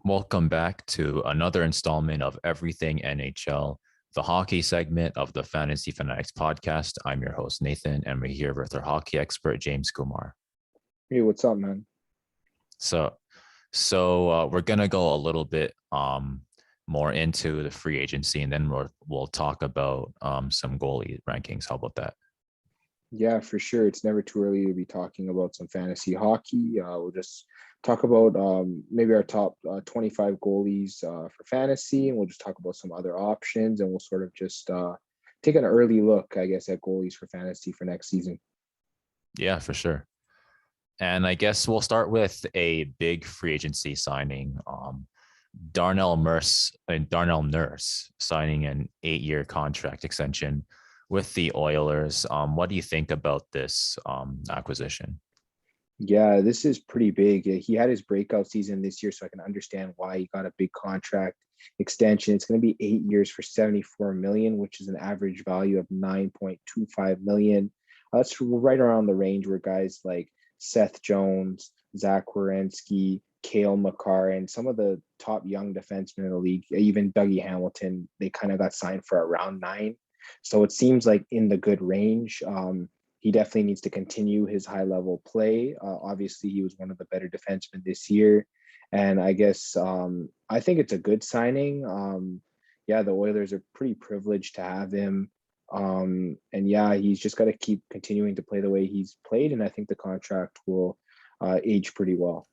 Welcome back to another installment of Everything NHL, the hockey segment of the Fantasy Fanatics Podcast. I'm your host, Nathan, and we're here with our hockey expert, James Kumar. Hey, what's up, man? So we're going to go a little bit more into the free agency, and then we'll talk about some goalie rankings. How about that? Yeah, for sure. It's never too early to be talking about some fantasy hockey. We'll just talk about maybe our top 25 goalies for fantasy, and we'll just talk about some other options, and we'll sort of just take an early look, I guess, at goalies for fantasy for next season. Yeah, for sure. And I guess we'll start with a big free agency signing. Darnell Nurse signing an 8-year contract extension with the Oilers. What do you think about this acquisition? Yeah, this is pretty big. He had his breakout season this year, so I can understand why he got a big contract extension. It's going to be 8 years for $74 million, which is an average value of $9.25 million. That's right around the range where guys like Seth Jones, Zach Werenski, Cale Makar, and some of the top young defensemen in the league, even Dougie Hamilton, they kind of got signed for around 9. So it seems like in the good range. He definitely needs to continue his high-level play. Obviously, he was one of the better defensemen this year. And I guess I think it's a good signing. The Oilers are pretty privileged to have him. He's just got to keep continuing to play the way he's played. And I think the contract will age pretty well.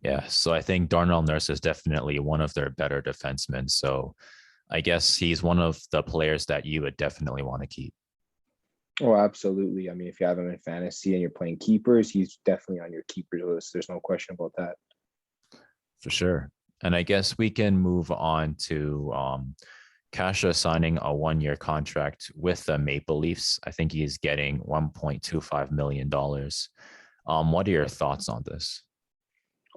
Yeah, so I think Darnell Nurse is definitely one of their better defensemen. So I guess he's one of the players that you would definitely want to keep. Oh, absolutely. I mean, if you have him in fantasy and you're playing keepers, he's definitely on your keepers list. There's no question about that. For sure. And I guess we can move on to Kasha signing a 1-year contract with the Maple Leafs. I think he's getting $1.25 million. What are your thoughts on this?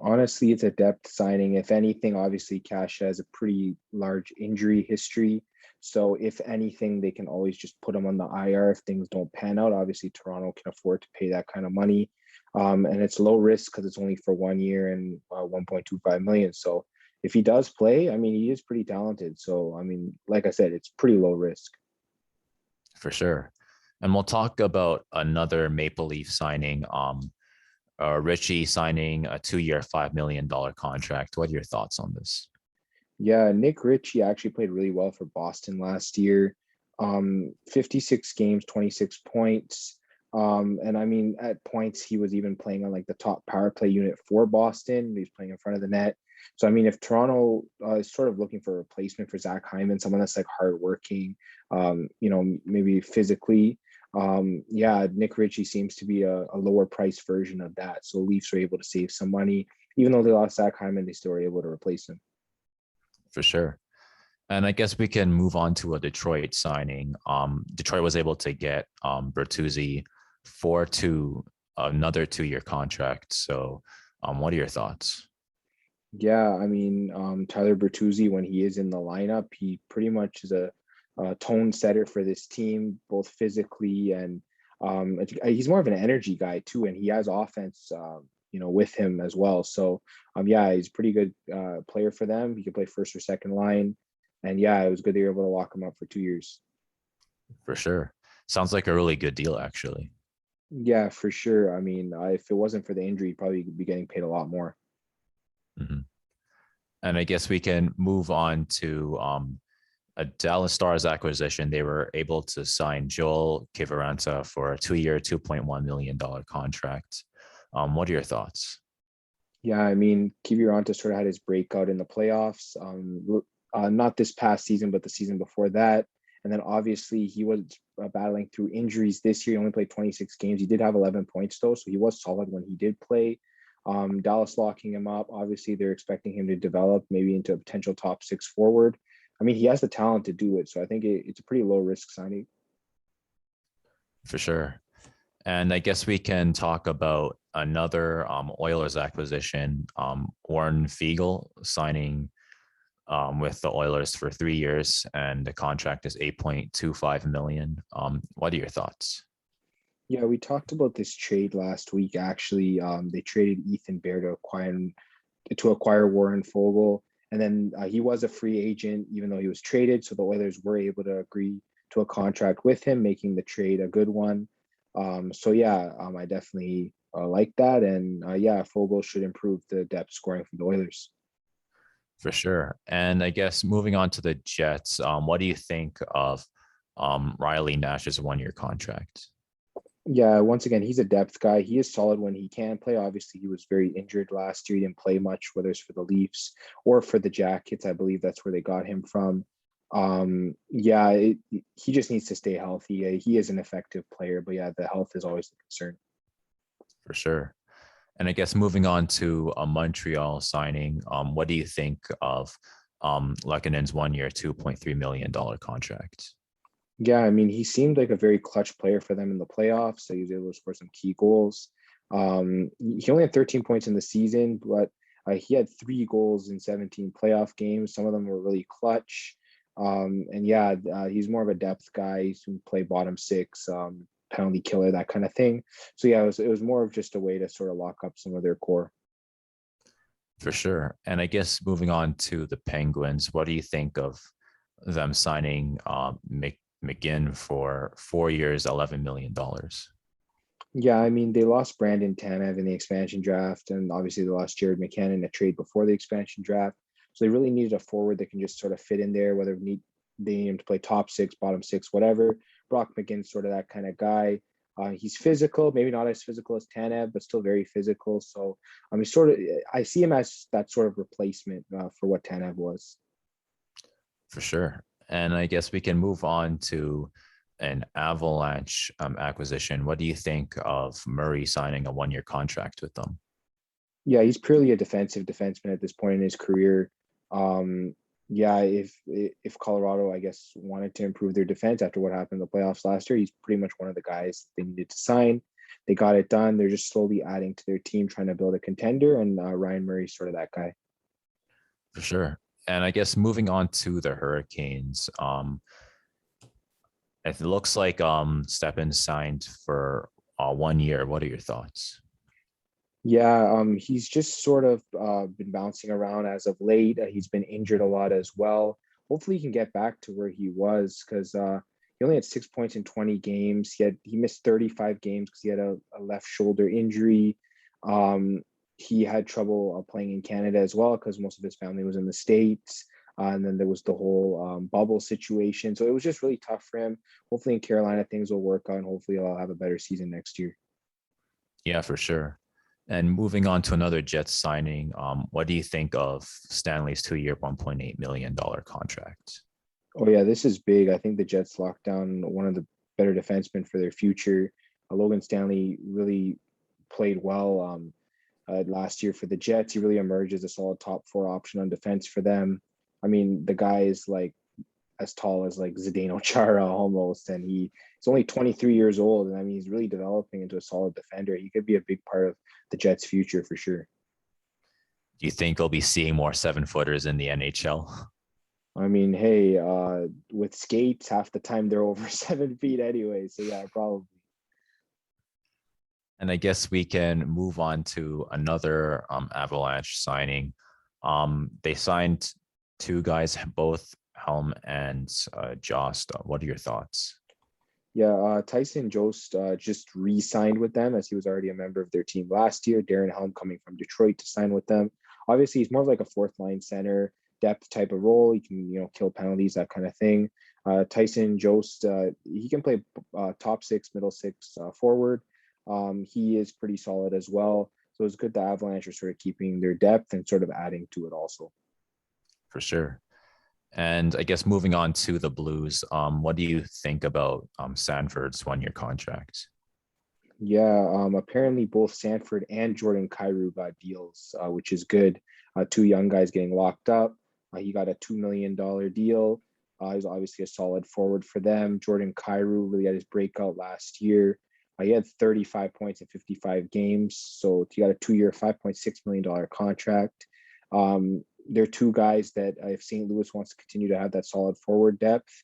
Honestly, it's a depth signing. If anything, obviously, Kasha has a pretty large injury history. So if anything, they can always just put him on the IR if things don't pan out. Obviously, Toronto can afford to pay that kind of money. And it's low risk because it's only for 1 year and $1.25 million. So if he does play, I mean, he is pretty talented. So, I mean, like I said, it's pretty low risk. For sure. And we'll talk about another Maple Leaf signing, Richie signing a 2-year, $5 million contract. What are your thoughts on this? Yeah, Nick Ritchie actually played really well for Boston last year. 56 games, 26 points. And I mean, at points, he was even playing on like the top power play unit for Boston. He was playing in front of the net. So, I mean, if Toronto is sort of looking for a replacement for Zach Hyman, someone that's like hardworking, maybe physically, Nick Ritchie seems to be a lower price version of that. So Leafs were able to save some money. Even though they lost Zach Hyman, they still were able to replace him. For sure. And I guess we can move on to a Detroit signing. Detroit was able to get Bertuzzi for another 2-year contract. So what are your thoughts? Yeah, I mean, Tyler Bertuzzi, when he is in the lineup, he pretty much is a tone setter for this team, both physically and he's more of an energy guy too, and he has offense, with him as well. So, he's a pretty good player for them. He could play first or second line, and it was good they were able to lock him up for 2 years. For sure. Sounds like a really good deal, actually. Yeah, for sure. I mean, if it wasn't for the injury, he'd probably be getting paid a lot more. Mm-hmm. And I guess we can move on to a Dallas Stars acquisition. They were able to sign Joel Kiviranta for a 2-year, $2.1 million contract. What are your thoughts? Yeah, I mean, Kiviranta sort of had his breakout in the playoffs. Not this past season, but the season before that. And then obviously he was battling through injuries this year. He only played 26 games. He did have 11 points though, so he was solid when he did play. Dallas locking him up. Obviously, they're expecting him to develop maybe into a potential top 6 forward. I mean, he has the talent to do it. So I think it's a pretty low risk signing. For sure. And I guess we can talk about another Oilers acquisition, Warren Fiegel signing with the Oilers for 3 years, and the contract is 8.25 million. What are your thoughts? Yeah, we talked about this trade last week. Actually, they traded Ethan Bear to acquire Warren Fogle, and then he was a free agent, even though he was traded. So the Oilers were able to agree to a contract with him, making the trade a good one. I definitely like that, and yeah, Fogle should improve the depth scoring for the Oilers. For sure. And I guess moving on to the Jets, what do you think of Riley Nash's 1 year contract? Yeah, once again, he's a depth guy. He is solid when he can play. Obviously, he was very injured last year. He didn't play much, whether it's for the Leafs or for the Jackets. I believe that's where they got him from. He just needs to stay healthy. He is an effective player, but yeah, the health is always a concern. For sure. And I guess moving on to a Montreal signing, what do you think of Lekkonen's 1 year, $2.3 million contract? Yeah, I mean, he seemed like a very clutch player for them in the playoffs. So he was able to score some key goals. He only had 13 points in the season, but he had 3 goals in 17 playoff games. Some of them were really clutch. He's more of a depth guy. He can play bottom six, penalty killer, that kind of thing. So yeah, it was more of just a way to sort of lock up some of their core. For sure. And I guess moving on to the Penguins, what do you think of them signing McGinn for 4 years, $11 million? Yeah, I mean, they lost Brandon Tanev in the expansion draft, and obviously they lost Jared McCann in a trade before the expansion draft. So they really needed a forward that can just sort of fit in there, whether they need him to play top six, bottom six, whatever. Brock McGinn's sort of that kind of guy. He's physical, maybe not as physical as Tanev, but still very physical. So I see him as that sort of replacement for what Tanev was. For sure. And I guess we can move on to an Avalanche acquisition. What do you think of Murray signing a 1 year contract with them? Yeah, he's purely a defensive defenseman at this point in his career. If Colorado, I guess, wanted to improve their defense after what happened in the playoffs last year, he's pretty much one of the guys they needed to sign. They got it done. They're just slowly adding to their team, trying to build a contender, and Ryan Murray's sort of that guy. For sure. And I guess moving on to the Hurricanes, it looks like Stepan signed for 1 year. What are your thoughts? Yeah, he's just sort of been bouncing around as of late. He's been injured a lot as well. Hopefully, he can get back to where he was, because he only had 6 points in 20 games. He missed 35 games because he had a left shoulder injury. He had trouble playing in Canada as well because most of his family was in the States. And then there was the whole bubble situation. So it was just really tough for him. Hopefully in Carolina, things will work out, and hopefully I'll have a better season next year. Yeah, for sure. And moving on to another Jets signing, what do you think of Stanley's 2 year, $1.8 million contract? Oh, yeah, this is big. I think the Jets locked down one of the better defensemen for their future. Logan Stanley really played well last year for the Jets. He really emerged as a solid top 4 option on defense for them. I mean, the guy is like as tall as like Zdeno Chara almost, and he's only 23 years old, and I mean, he's really developing into a solid defender. He could be a big part of the Jets' future for sure. Do you think we'll be seeing more 7-footers in the NHL? I mean, hey, with skates, half the time they're over 7 feet anyway, so yeah, probably. And I guess we can move on to another Avalanche signing. They signed 2 guys, both Helm and Jost. What are your thoughts? Yeah, Tyson Jost just re-signed with them, as he was already a member of their team last year. Darren Helm coming from Detroit to sign with them. Obviously, he's more of like a 4th line center, depth type of role. He can, kill penalties, that kind of thing. Tyson Jost, he can play top 6, middle 6, forward. He is pretty solid as well. So it's good the Avalanche are sort of keeping their depth and sort of adding to it also. For sure. And I guess moving on to the Blues, what do you think about Sanford's 1 year contract? Yeah, apparently both Sanford and Jordan Kyrou got deals, which is good. 2 young guys getting locked up. He got a $2 million deal. He's obviously a solid forward for them. Jordan Kyrou really had his breakout last year. He had 35 points in 55 games. So he got a 2 year, $5.6 million contract. they're two guys that if St. Louis wants to continue to have that solid forward depth,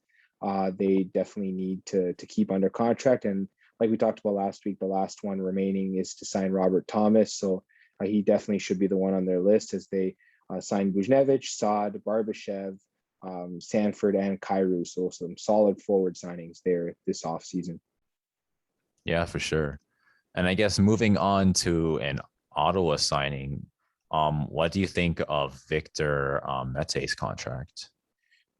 they definitely need to keep under contract. And like we talked about last week, the last one remaining is to sign Robert Thomas. So he definitely should be the one on their list as they sign Buchnevich, Saad, Barbashev, Sanford, and Kyrou. So some solid forward signings there this offseason. Yeah, for sure. And I guess moving on to an Ottawa signing, what do you think of Victor Mete's contract?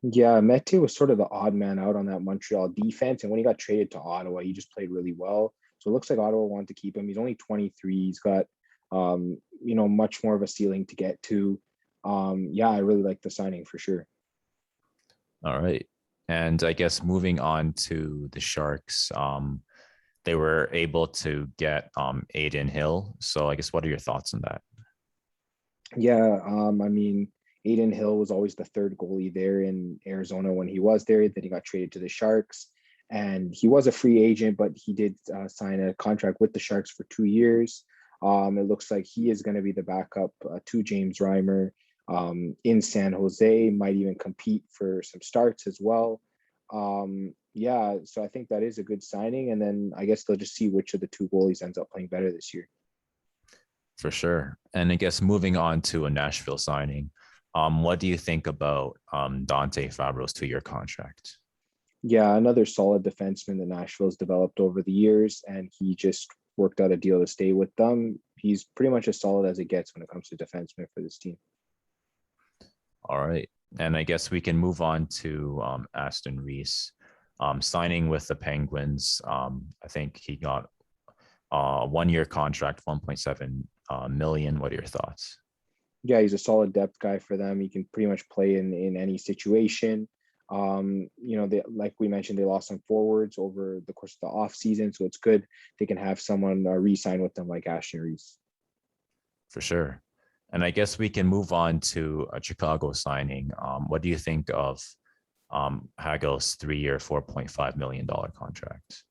Yeah, Mete was sort of the odd man out on that Montreal defense. And when he got traded to Ottawa, he just played really well. So it looks like Ottawa wanted to keep him. He's only 23. He's got, much more of a ceiling to get to. Yeah, I really like the signing for sure. All right. And I guess moving on to the Sharks, they were able to get Aiden Hill. So I guess what are your thoughts on that? Yeah, Aiden Hill was always the third goalie there in Arizona when he was there. Then he got traded to the Sharks, and he was a free agent, but he did sign a contract with the Sharks for 2 years. It looks like he is going to be the backup to James Reimer in San Jose, might even compete for some starts as well. Yeah, so I think that is a good signing. And then I guess they'll just see which of the two goalies ends up playing better this year. For sure. And I guess moving on to a Nashville signing, what do you think about Dante Fabro's 2-year contract? Yeah, another solid defenseman that Nashville's developed over the years, and he just worked out a deal to stay with them. He's pretty much as solid as it gets when it comes to defensemen for this team. All right. And I guess we can move on to Aston Reese signing with the Penguins. I think he got a 1-year contract, 1.7 million. What are your thoughts? Yeah, he's a solid depth guy for them. He can pretty much play in any situation. They, like we mentioned, they lost some forwards over the course of the off season, so it's good they can have someone re-sign with them like Aston Reese. For sure. And I guess we can move on to a Chicago signing. What do you think of Hagel's 3-year, $4.5 million contract?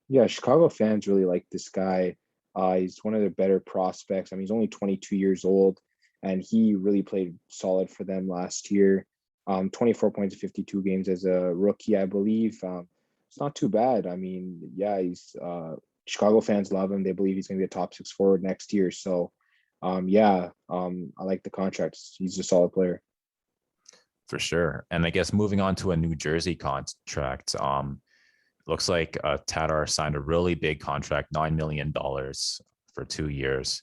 Yeah, Chicago fans really like this guy. He's one of their better prospects. I mean, he's only 22 years old, and he really played solid for them last year. 24 points in 52 games as a rookie, I believe. It's not too bad. I mean, yeah, he's Chicago fans love him. They believe he's going to be a top 6 forward next year. So, I like the contract. He's a solid player. For sure. And I guess moving on to a New Jersey contract, looks like Tatar signed a really big contract, $9 million for 2 years.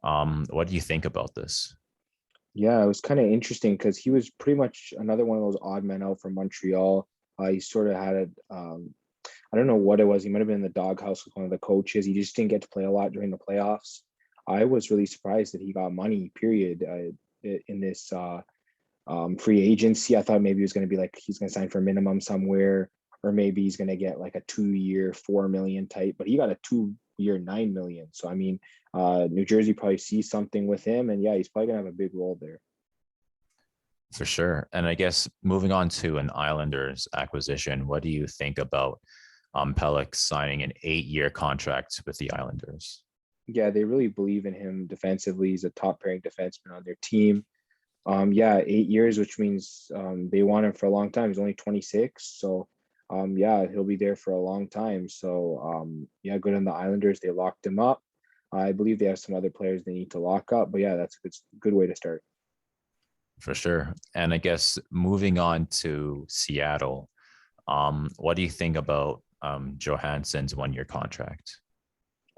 What do you think about this? Yeah, it was kind of interesting because he was pretty much another one of those odd men out from Montreal. He sort of had I don't know what it was. He might have been in the doghouse with one of the coaches. He just didn't get to play a lot during the playoffs. I was really surprised that he got money, period, in this free agency. I thought maybe he was going to be like, he's going to sign for minimum somewhere, or maybe he's going to get like a 2-year, $4 million type, but he got a 2-year, $9 million. So, I mean, New Jersey probably sees something with him, and yeah, he's probably going to have a big role there. For sure. And I guess moving on to an Islanders acquisition, what do you think about Pelech signing an 8-year contract with the Islanders? Yeah, they really believe in him defensively. He's a top pairing defenseman on their team. 8 years, which means they want him for a long time. He's only 26. So, he'll be there for a long time. So, good on the Islanders. They locked him up. I believe they have some other players they need to lock up. But, yeah, that's a good way to start. For sure. And I guess moving on to Seattle, what do you think about Johansson's 1-year contract?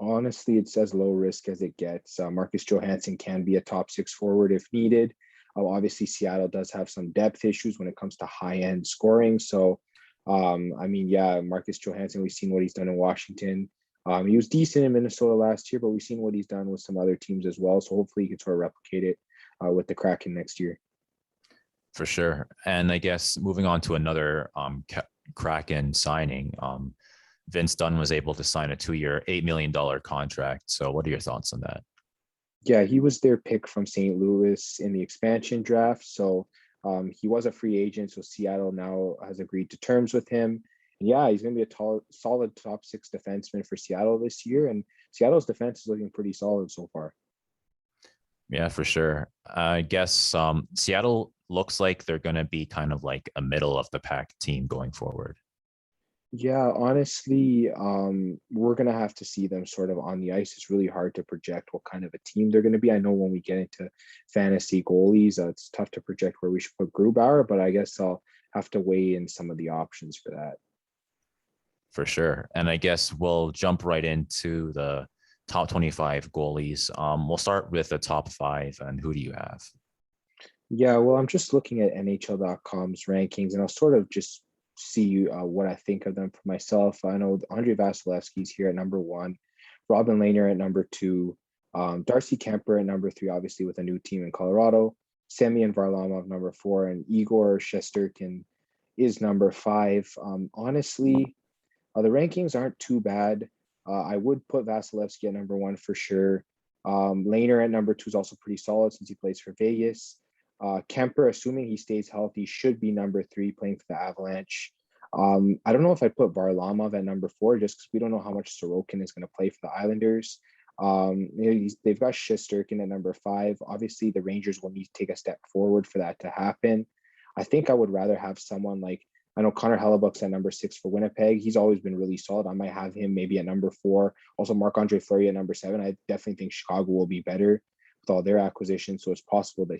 Honestly, it's as low risk as it gets. Marcus Johansson can be a top 6 forward if needed. Obviously, Seattle does have some depth issues when it comes to high-end scoring. So, Marcus Johansson, we've seen what he's done in Washington. He was decent in Minnesota last year, but we've seen what he's done with some other teams as well. So hopefully he can sort of replicate it with the Kraken next year. For sure. And I guess moving on to another Kraken signing, Vince Dunn was able to sign a 2-year, $8 million contract. So what are your thoughts on that? Yeah, he was their pick from St. Louis in the expansion draft. So he was a free agent. So Seattle now has agreed to terms with him. And yeah, he's going to be a solid top 6 defenseman for Seattle this year. And Seattle's defense is looking pretty solid so far. Yeah, for sure. I guess Seattle looks like they're going to be kind of like a middle of the pack team going forward. Yeah, honestly, we're gonna have to see them sort of on the ice. It's really hard to project what kind of a team they're gonna be. I know when we get into fantasy goalies, it's tough to project where we should put Grubauer, but I guess I'll have to weigh in some of the options for that. For sure. And I guess we'll jump right into the top 25 goalies. We'll start with the top five. And who do you have? Yeah, well, I'm just looking at NHL.com's rankings, and I'll sort of just see what I think of them for myself. I know Andre Vasilevsky's here at number one, Robin Lehner at number two, Darcy Kemper at number three, obviously with a new team in Colorado, Semyon Varlamov number four, and Igor Shesterkin is number five. Honestly, the rankings aren't too bad. I would put Vasilevsky at number one for sure. Lehner at number two is also pretty solid since he plays for Vegas. Kemper, assuming he stays healthy, should be number three playing for the Avalanche. I don't know if I put Varlamov at number four just because we don't know how much Sorokin is going to play for the Islanders. They've got Shesterkin at number five. Obviously, the Rangers will need to take a step forward for that to happen. I think I would rather have someone like, I know Connor Hellebuck's at number six for Winnipeg. He's always been really solid. I might have him maybe at number four. Also, Marc-Andre Fleury at number seven. I definitely think Chicago will be better with all their acquisitions. So it's possible that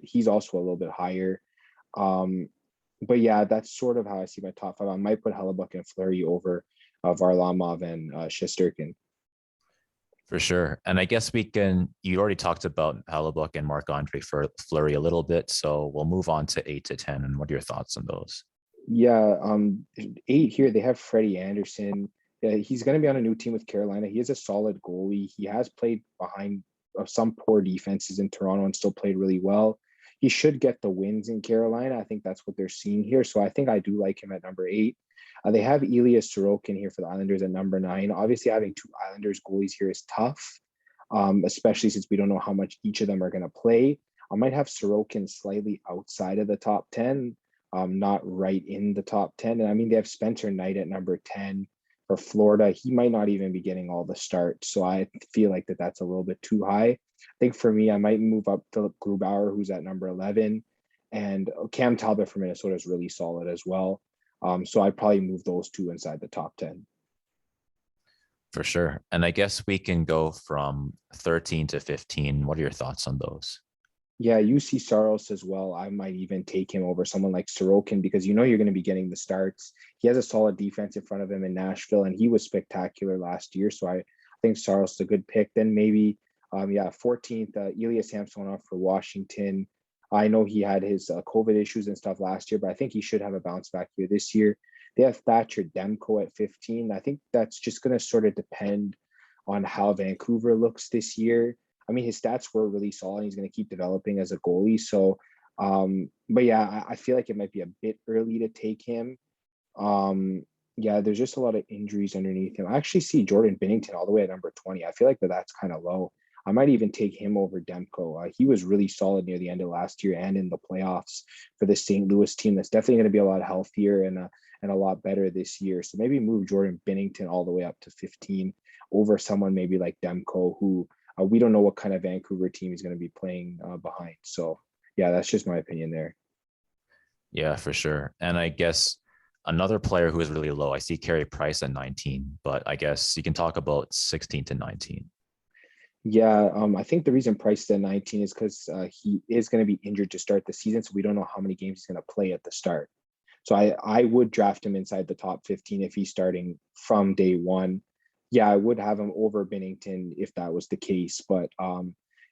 he's also a little bit higher. But yeah, that's sort of how I see my top five. I might put Hellebuck and Fleury over Varlamov and Shesterkin. For sure. And I guess you already talked about Hellebuck and Marc-Andre Fleury a little bit. So we'll move on to 8 to 10. And what are your thoughts on those? Yeah, eight here. They have Freddie Anderson. Yeah, he's going to be on a new team with Carolina. He is a solid goalie. He has played behind some poor defenses in Toronto and still played really well. He should get the wins in Carolina. I think that's what they're seeing here. So I think I do like him at number eight. They have Elias Sorokin here for the Islanders at number nine. Obviously, having two Islanders goalies here is tough, especially since we don't know how much each of them are going to play. I might have Sorokin slightly outside of the top 10, not right in the top 10. And I mean, they have Spencer Knight at number 10 for Florida. He might not even be getting all the starts. So I feel like that's a little bit too high. I think for me, I might move up Philip Grubauer, who's at number 11. And Cam Talbot for Minnesota is really solid as well. So I'd probably move those two inside the top 10. For sure. And I guess we can go from 13 to 15. What are your thoughts on those? Yeah, UC Saros as well. I might even take him over someone like Sorokin because you're going to be getting the starts. He has a solid defense in front of him in Nashville, and he was spectacular last year. So I think Saros is a good pick. Then maybe, 14th, Ilya Samsonov for Washington. I know he had his COVID issues and stuff last year, but I think he should have a bounce back year this year. They have Thatcher Demko at 15. I think that's just going to sort of depend on how Vancouver looks this year. I mean, his stats were really solid. He's going to keep developing as a goalie. So, but yeah, I feel like it might be a bit early to take him. Yeah, there's just a lot of injuries underneath him. I actually see Jordan Binnington all the way at number 20. I feel like that's kind of low. I might even take him over Demko. He was really solid near the end of last year and in the playoffs for the St. Louis team. That's definitely going to be a lot healthier and a lot better this year. So maybe move Jordan Binnington all the way up to 15 over someone maybe like Demko, who we don't know what kind of Vancouver team he's going to be playing behind. So yeah, that's just my opinion there. Yeah, for sure. And I guess another player who is really low, I see Carey Price at 19, but I guess you can talk about 16 to 19. Yeah, I think the reason Price is at 19 is because he is going to be injured to start the season. So we don't know how many games he's going to play at the start. So I would draft him inside the top 15 if he's starting from day one. Yeah, I would have him over Binnington if that was the case. But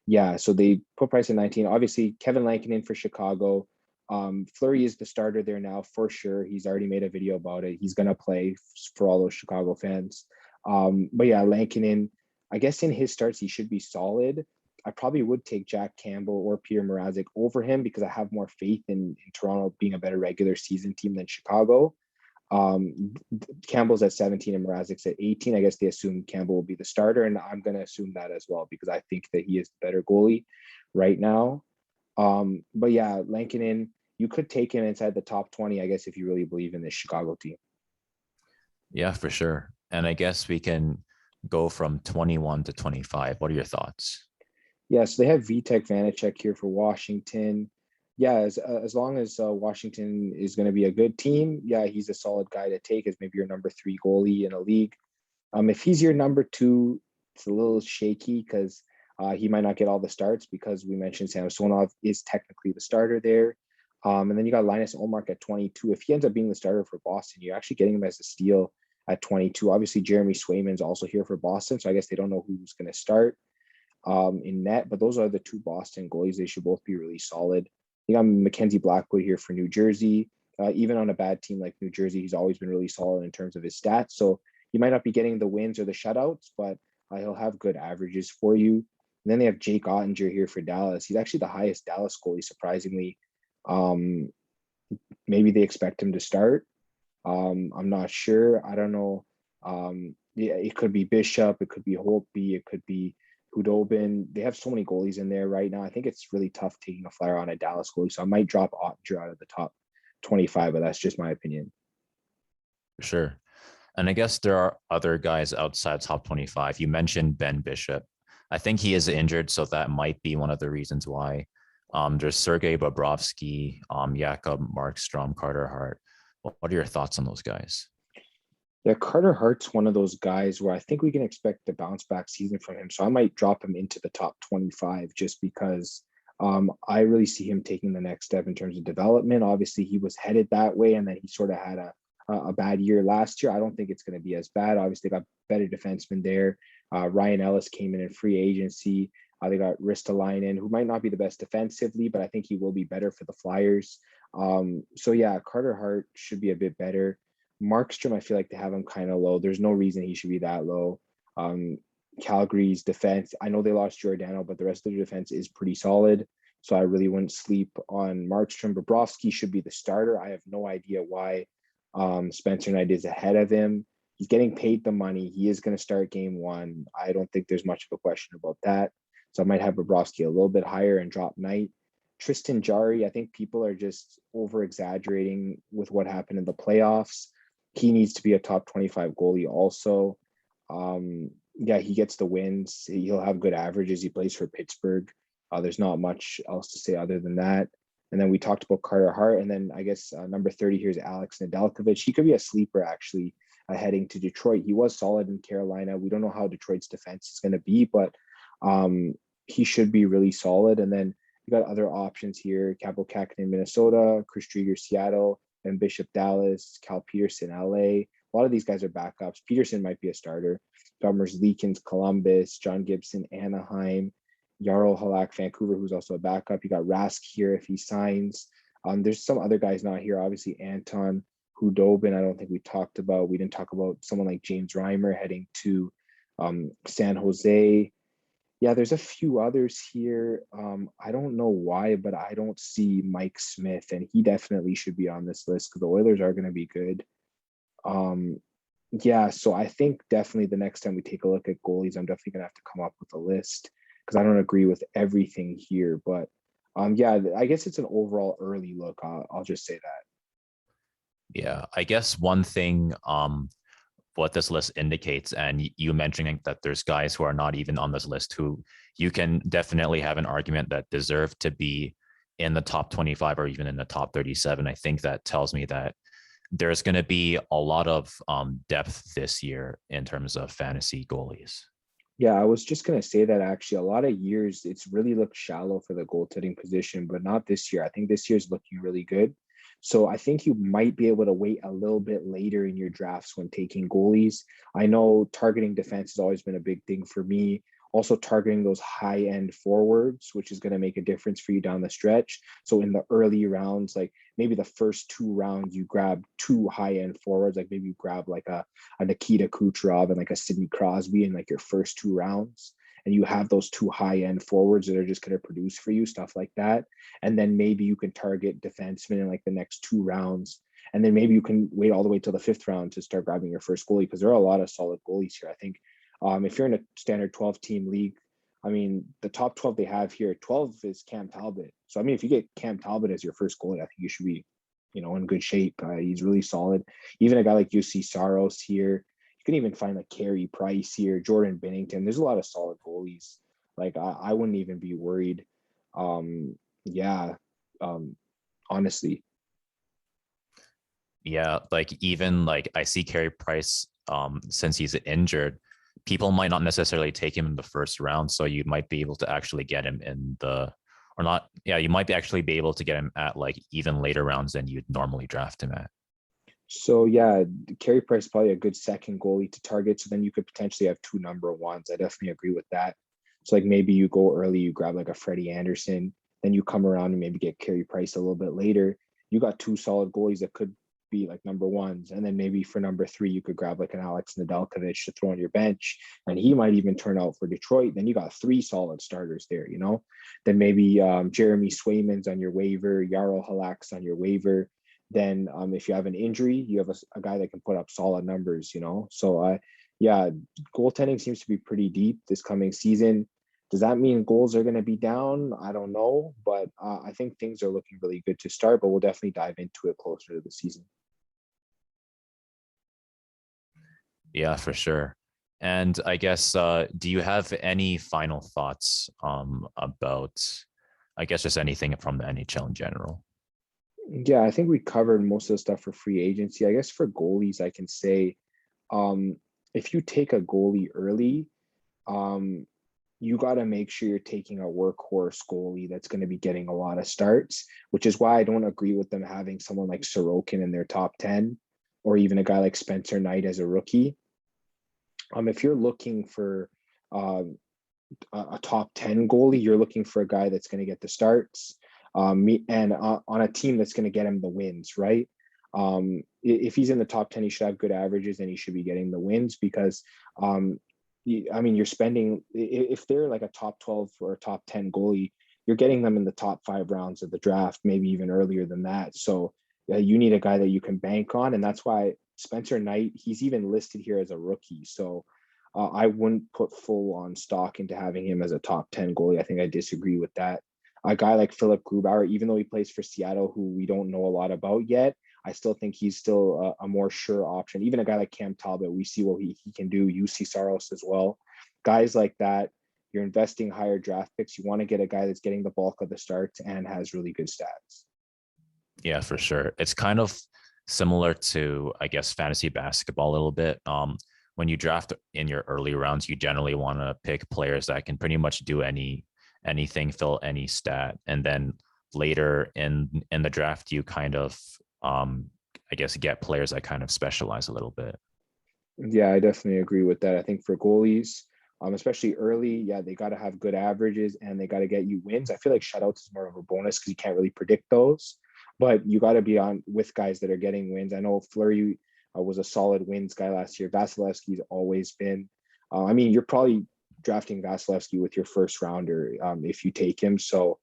yeah, so they put Price at 19. Obviously, Kevin Lankinen for Chicago. Fleury is the starter there now for sure. He's already made a video about it. He's going to play for all those Chicago fans. But yeah, Lankinen, I guess in his starts, he should be solid. I probably would take Jack Campbell or Peter Mrazek over him because I have more faith in Toronto being a better regular season team than Chicago. Campbell's at 17 and Mrazek's at 18. I guess they assume Campbell will be the starter, and I'm going to assume that as well because I think that he is the better goalie right now. But yeah, Lankinen, you could take him inside the top 20, I guess, if you really believe in this Chicago team. Yeah, for sure. And I guess we can go from 21 to 25. What are your thoughts? Yeah, so they have Vitek Vanacek here for Washington. Yeah, as long as Washington is going to be a good team, yeah, he's a solid guy to take as maybe your number three goalie in a league. If he's your number two, it's a little shaky because he might not get all the starts because we mentioned Samsonov is technically the starter there. And then you got Linus Olmark at 22. If he ends up being the starter for Boston, you're actually getting him as a steal at 22. Obviously, Jeremy Swayman's also here for Boston, so I guess they don't know who's going to start in net, but those are the two Boston goalies. They should both be really solid. You got Mackenzie Blackwood here for New Jersey. Even on a bad team like New Jersey, he's always been really solid in terms of his stats. So he might not be getting the wins or the shutouts, but he'll have good averages for you. And then they have Jake Ottinger here for Dallas. He's actually the highest Dallas goalie, surprisingly. Maybe they expect him to start. I'm not sure. I don't know. Yeah, it could be Bishop, it could be Holtby, it could be Hudobin. They have so many goalies in there right now. I think it's really tough taking a flyer on a Dallas goalie. So I might drop Ottinger out of the top 25, but that's just my opinion. For sure. And I guess there are other guys outside top 25. You mentioned Ben Bishop. I think he is injured, so that might be one of the reasons why. There's Sergei Bobrovsky, Jakob Markstrom, Carter Hart. What are your thoughts on those guys? Yeah, Carter Hart's one of those guys where I think we can expect a bounce back season from him. So I might drop him into the top 25 just because I really see him taking the next step in terms of development. Obviously, he was headed that way, and then he sort of had a bad year last year. I don't think it's going to be as bad. Obviously, they got better defensemen there. Ryan Ellis came in free agency. They got Ristolainen, who might not be the best defensively, but I think he will be better for the Flyers. So yeah, Carter Hart should be a bit better. Markstrom, I feel like they have him kind of low. There's no reason he should be that low. Calgary's defense, I know they lost Giordano, but the rest of the defense is pretty solid. So I really wouldn't sleep on Markstrom. Bobrovsky should be the starter. I have no idea why Spencer Knight is ahead of him. He's getting paid the money. He is going to start game one. I don't think there's much of a question about that. So I might have Bobrovsky a little bit higher and drop Knight. Tristan Jarry, I think people are just over exaggerating with what happened in the playoffs. He needs to be a top 25 goalie also. Yeah, he gets the wins. He'll have good averages. He plays for Pittsburgh. There's not much else to say other than that. And then we talked about Carter Hart. And then I guess number 30 here is Alex Nedeljkovic. He could be a sleeper, actually, heading to Detroit. He was solid in Carolina. We don't know how Detroit's defense is going to be, but he should be really solid. And then you got other options here. Capo Kakinen in Minnesota, Chris Drieger, Seattle, and Bishop Dallas, Cal Peterson, LA. A lot of these guys are backups. Peterson might be a starter. Domers Leakins, Columbus, John Gibson, Anaheim, Jarl Halak, Vancouver, who's also a backup. You got Rask here if he signs. There's some other guys not here. Obviously, Anton Hudobin, I don't think we talked about. We didn't talk about someone like James Reimer heading to San Jose. Yeah, there's a few others here. I don't know why, but I don't see Mike Smith, and he definitely should be on this list because the Oilers are going to be good. Yeah, so I think definitely the next time we take a look at goalies, I'm definitely going to have to come up with a list because I don't agree with everything here. But yeah, I guess it's an overall early look. I'll just say that. Yeah, I guess one thing what this list indicates, and you mentioning that there's guys who are not even on this list who you can definitely have an argument that deserve to be in the top 25 or even in the top 37. I think that tells me that there's going to be a lot of depth this year in terms of fantasy goalies. Yeah, I was just going to say that actually a lot of years it's really looked shallow for the goaltending position, but not this year. I think this year's looking really good. So I think you might be able to wait a little bit later in your drafts when taking goalies. I know targeting defense has always been a big thing for me. Also targeting those high-end forwards, which is going to make a difference for you down the stretch. So in the early rounds, like maybe the first two rounds, you grab two high-end forwards, like maybe you grab like a Nikita Kucherov and like a Sidney Crosby in like your first two rounds. And you have those two high-end forwards that are just going to produce for you, stuff like that. And then maybe you can target defensemen in like the next two rounds. And then maybe you can wait all the way till the fifth round to start grabbing your first goalie because there are a lot of solid goalies here. I think if you're in a standard 12-team league, I mean, the top 12 they have here, 12 is Cam Talbot. So, I mean, if you get Cam Talbot as your first goalie, I think you should be, in good shape. He's really solid. Even a guy like UC Saros here. You can even find like Carey Price here, Jordan Bennington. There's a lot of solid goalies Like I wouldn't even be worried. Yeah, honestly. Yeah, like even like I see Carey Price, since he's injured, people might not necessarily take him in the first round. So you might be able to actually get him in the or not. Yeah, you might be actually be able to get him at like even later rounds than you'd normally draft him at. So yeah, Carey Price is probably a good second goalie to target. So then you could potentially have two number ones. I definitely agree with that. So like maybe you go early, you grab like a Freddie Anderson, then you come around and maybe get Carey Price a little bit later. You got two solid goalies that could be like number ones. And then maybe for number three, you could grab like an Alex Nedeljkovic to throw on your bench. And he might even turn out for Detroit. Then you got three solid starters there, you know? Then maybe Jeremy Swayman's on your waiver, Yarrow Halak's on your waiver. Then if you have an injury, you have a guy that can put up solid numbers, you know? So yeah, goaltending seems to be pretty deep this coming season. Does that mean goals are going to be down? I don't know, but I think things are looking really good to start, but we'll definitely dive into it closer to the season. Yeah, for sure. And I guess, do you have any final thoughts about, I guess, just anything from the NHL in general? Yeah, I think we covered most of the stuff for free agency. I guess for goalies, I can say if you take a goalie early, um, you got to make sure you're taking a workhorse goalie that's going to be getting a lot of starts, which is why I don't agree with them having someone like Sorokin in their top 10 or even a guy like Spencer Knight as a rookie. If you're looking for um, a top 10 goalie, you're looking for a guy that's going to get the starts and on a team that's going to get him the wins, right? If he's in the top 10, he should have good averages and he should be getting the wins because, I mean, you're spending, if they're like a top 12 or a top 10 goalie, you're getting them in the top 5 rounds of the draft, maybe even earlier than that. So you need a guy that you can bank on. And that's why Spencer Knight, he's even listed here as a rookie. So I wouldn't put full on stock into having him as a top 10 goalie. I think I disagree with that. A guy like Philip Grubauer, even though he plays for Seattle, who we don't know a lot about yet, I still think he's still a more sure option. Even a guy like Cam Talbot, we see what he can do. UC Saros as well. Guys like that, you're investing higher draft picks. You want to get a guy that's getting the bulk of the starts and has really good stats. Yeah, for sure. It's kind of similar to, I guess, fantasy basketball a little bit. When you draft in your early rounds, you generally want to pick players that can pretty much do anything, fill any stat, and then later in the draft, you kind of, I guess, get players that kind of specialize a little bit. Yeah, I definitely agree with that. I think for goalies, especially early, yeah, they got to have good averages and they got to get you wins. I feel like shutouts is more of a bonus because you can't really predict those, but you got to be on with guys that are getting wins. I know Fleury was a solid wins guy last year. Vasilevsky's always been. I mean, you're probably drafting Vasilevsky with your first rounder if you take him. So,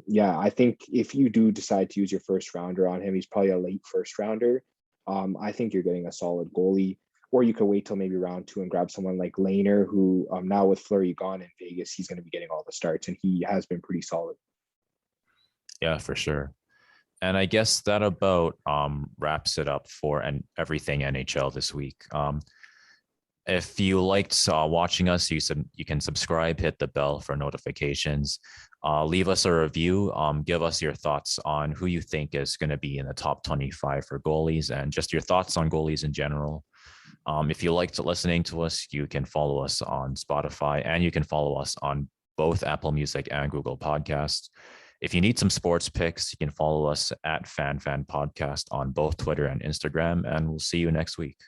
yeah, I think if you do decide to use your first rounder on him, he's probably a late first rounder. I think you're getting a solid goalie. Or you could wait till maybe round 2 and grab someone like Lehner, who now with Fleury gone in Vegas, he's going to be getting all the starts, and he has been pretty solid. Yeah, for sure. And I guess that about wraps it up for everything NHL this week. If you liked watching us, you can subscribe, hit the bell for notifications, leave us a review, give us your thoughts on who you think is going to be in the top 25 for goalies and just your thoughts on goalies in general. If you liked listening to us, you can follow us on Spotify and you can follow us on both Apple Music and Google Podcasts. If you need some sports picks, you can follow us at FanFan Podcast on both Twitter and Instagram, and we'll see you next week.